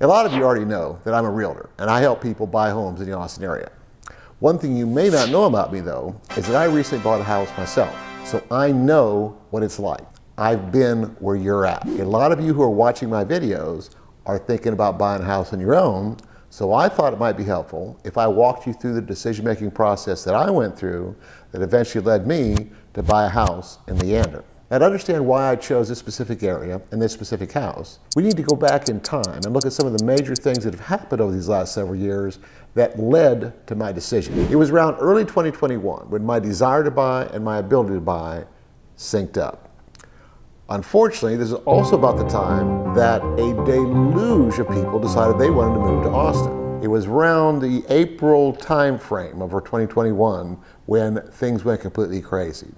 A lot of you already know that I'm a realtor and I help people buy homes in the Austin area. One thing you may not know about me though is that I recently bought a house myself, so I know what it's like. I've been where you're at. A lot of you who are watching my videos are thinking about buying a house on your own, so I thought it might be helpful if I walked you through the decision-making process that I went through that eventually led me to buy a house in Leander. Now, to understand why I chose this specific area and this specific house, we need to go back in time and look at some of the major things that have happened over these last several years that led to my decision. It was around early 2021 when my desire to buy and my ability to buy synced up. Unfortunately, this is also about the time that a deluge of people decided they wanted to move to Austin. It was around the April timeframe of 2021 when things went completely crazy.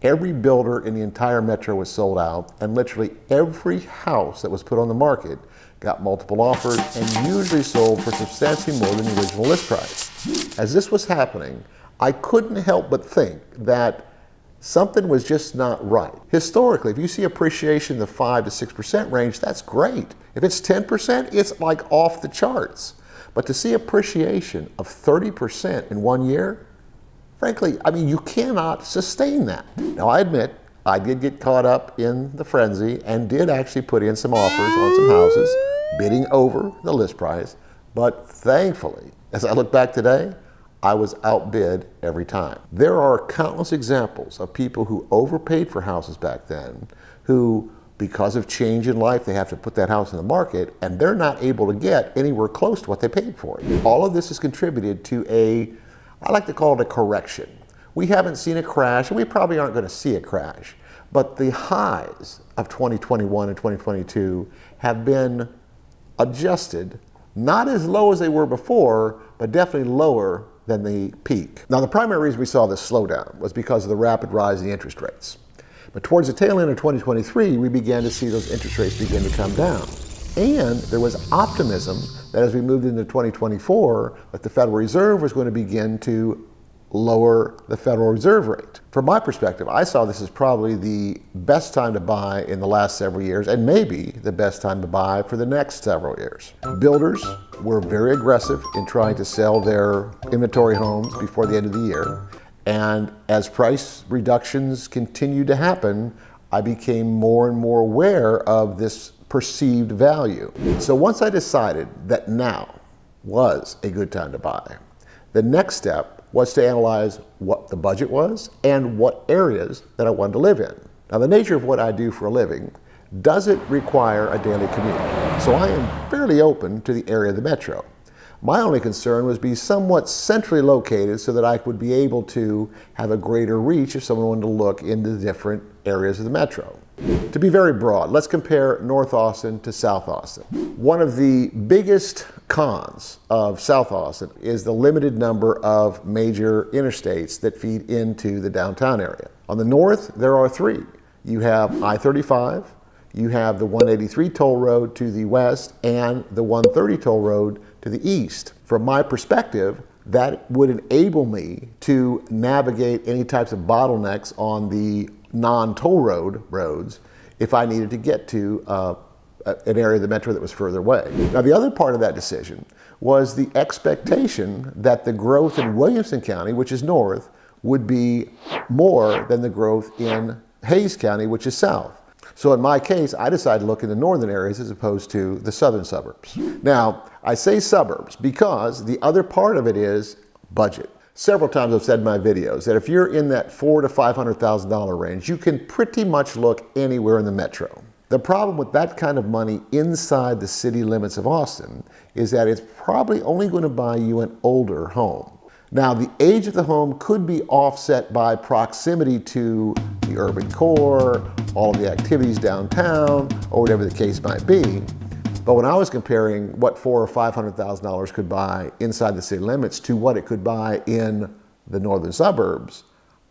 Every builder in the entire metro was sold out, and literally every house that was put on the market got multiple offers and usually sold for substantially more than the original list price. As this was happening, I couldn't help but think that something was just not right. Historically, if you see appreciation in the 5 to 6% range, that's great. If it's 10%, it's like off the charts. But to see appreciation of 30% in 1 year, frankly, I mean, you cannot sustain that. Now, I admit, I did get caught up in the frenzy and did actually put in some offers on some houses, bidding over the list price. But thankfully, as I look back today, I was outbid every time. There are countless examples of people who overpaid for houses back then, who, because of change in life, they have to put that house in the market, and they're not able to get anywhere close to what they paid for it. All of this has contributed to I like to call it a correction. We haven't seen a crash, and we probably aren't going to see a crash, but the highs of 2021 and 2022 have been adjusted, not as low as they were before, but definitely lower than the peak. Now, the primary reason we saw this slowdown was because of the rapid rise in the interest rates. But towards the tail end of 2023, we began to see those interest rates begin to come down. And there was optimism that as we moved into 2024, that the Federal Reserve was going to begin to lower the Federal Reserve rate. From my perspective, I saw this as probably the best time to buy in the last several years, and maybe the best time to buy for the next several years. Builders were very aggressive in trying to sell their inventory homes before the end of the year. And as price reductions continued to happen, I became more and more aware of this perceived value. So once I decided that now was a good time to buy, the next step was to analyze what the budget was and what areas that I wanted to live in. Now, the nature of what I do for a living doesn't require a daily commute, so I am fairly open to the area of the metro. My only concern was be somewhat centrally located so that I would be able to have a greater reach if someone wanted to look into the different areas of the metro. To be very broad, let's compare North Austin to South Austin. One of the biggest cons of South Austin is the limited number of major interstates that feed into the downtown area. On the north, there are 3. You have I-35, you have the 183 toll road to the west, and the 130 toll road to the east. From my perspective, that would enable me to navigate any types of bottlenecks on the non-toll roads if I needed to get to an area of the metro that was further away. Now, the other part of that decision was the expectation that the growth in Williamson County, which is north, would be more than the growth in Hayes County, which is south. So in my case, I decided to look in the northern areas as opposed to the southern suburbs. Now, I say suburbs because the other part of it is budget. Several times I've said in my videos that if you're in that $400,000 to $500,000 range, you can pretty much look anywhere in the metro. The problem with that kind of money inside the city limits of Austin is that it's probably only going to buy you an older home. Now, the age of the home could be offset by proximity to the urban core, all of the activities downtown, or whatever the case might be. But when I was comparing what $400,000 or $500,000 could buy inside the city limits to what it could buy in the northern suburbs,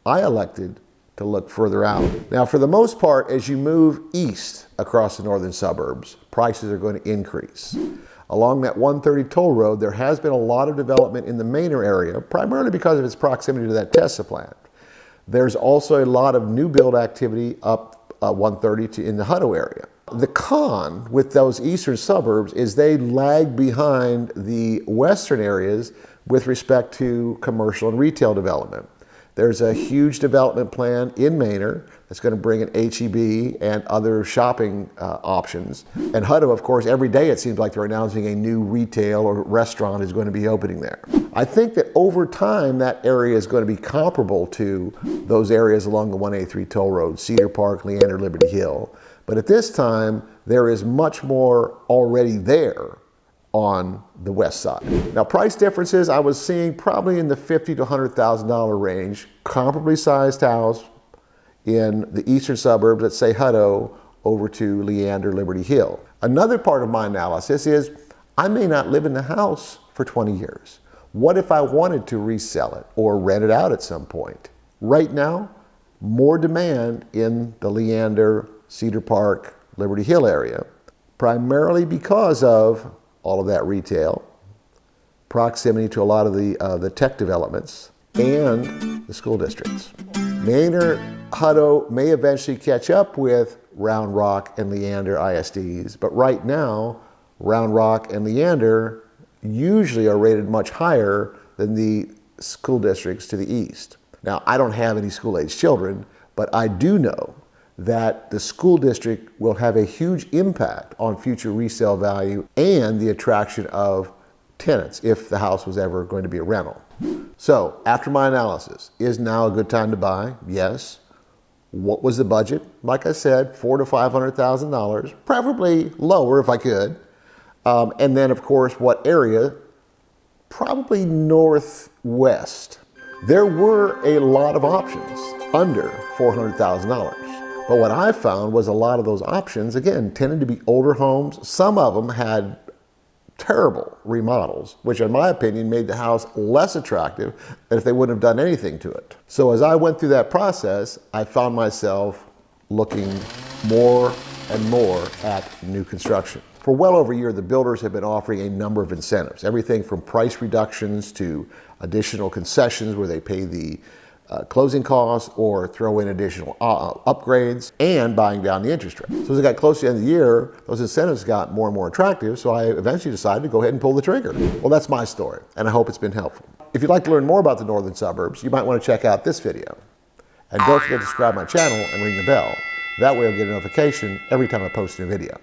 I elected to look further out. Now, for the most part, as you move east across the northern suburbs, prices are going to increase. Along that 130 toll road, there has been a lot of development in the Manor area, primarily because of its proximity to that Tesla plant. There's also a lot of new build activity up 130 in the Hutto area. The con with those eastern suburbs is they lag behind the western areas with respect to commercial and retail development. There's a huge development plan in Manor that's going to bring in H-E-B and other shopping options. And Hutto, of course, every day it seems like they're announcing a new retail or restaurant is going to be opening there. I think that over time that area is going to be comparable to those areas along the 183 toll road, Cedar Park, Leander, Liberty Hill. But at this time, there is much more already there on the west side. Now, price differences I was seeing probably in the $50,000 to $100,000 range, comparably sized house in the eastern suburbs, let's say Hutto, over to Leander, Liberty Hill. Another part of my analysis is I may not live in the house for 20 years. What if I wanted to resell it or rent it out at some point? Right now, more demand in the Leander, Cedar Park, Liberty Hill area, primarily because of all of that retail, proximity to a lot of the tech developments, and the school districts. Manor, Hutto may eventually catch up with Round Rock and Leander ISDs, but right now, Round Rock and Leander usually are rated much higher than the school districts to the east. Now, I don't have any school-age children, but I do know that the school district will have a huge impact on future resale value and the attraction of tenants if the house was ever going to be a rental. So after my analysis, is now a good time to buy? Yes. What was the budget? Like I said, $400,000 to $500,000, preferably lower if I could. And then of course, what area? Probably northwest. There were a lot of options under $400,000. But what I found was a lot of those options, again, tended to be older homes. Some of them had terrible remodels, which in my opinion made the house less attractive than if they wouldn't have done anything to it. So as I went through that process, I found myself looking more and more at new construction. For well over a year, the builders have been offering a number of incentives, everything from price reductions to additional concessions where they pay the closing costs or throw in additional upgrades and buying down the interest rate. So as it got close to the end of the year, those incentives got more and more attractive, so I eventually decided to go ahead and pull the trigger. Well, that's my story, and I hope it's been helpful. If you'd like to learn more about the northern suburbs, you might want to check out this video. And don't forget to subscribe to my channel and ring the bell. That way you'll get a notification every time I post a new video.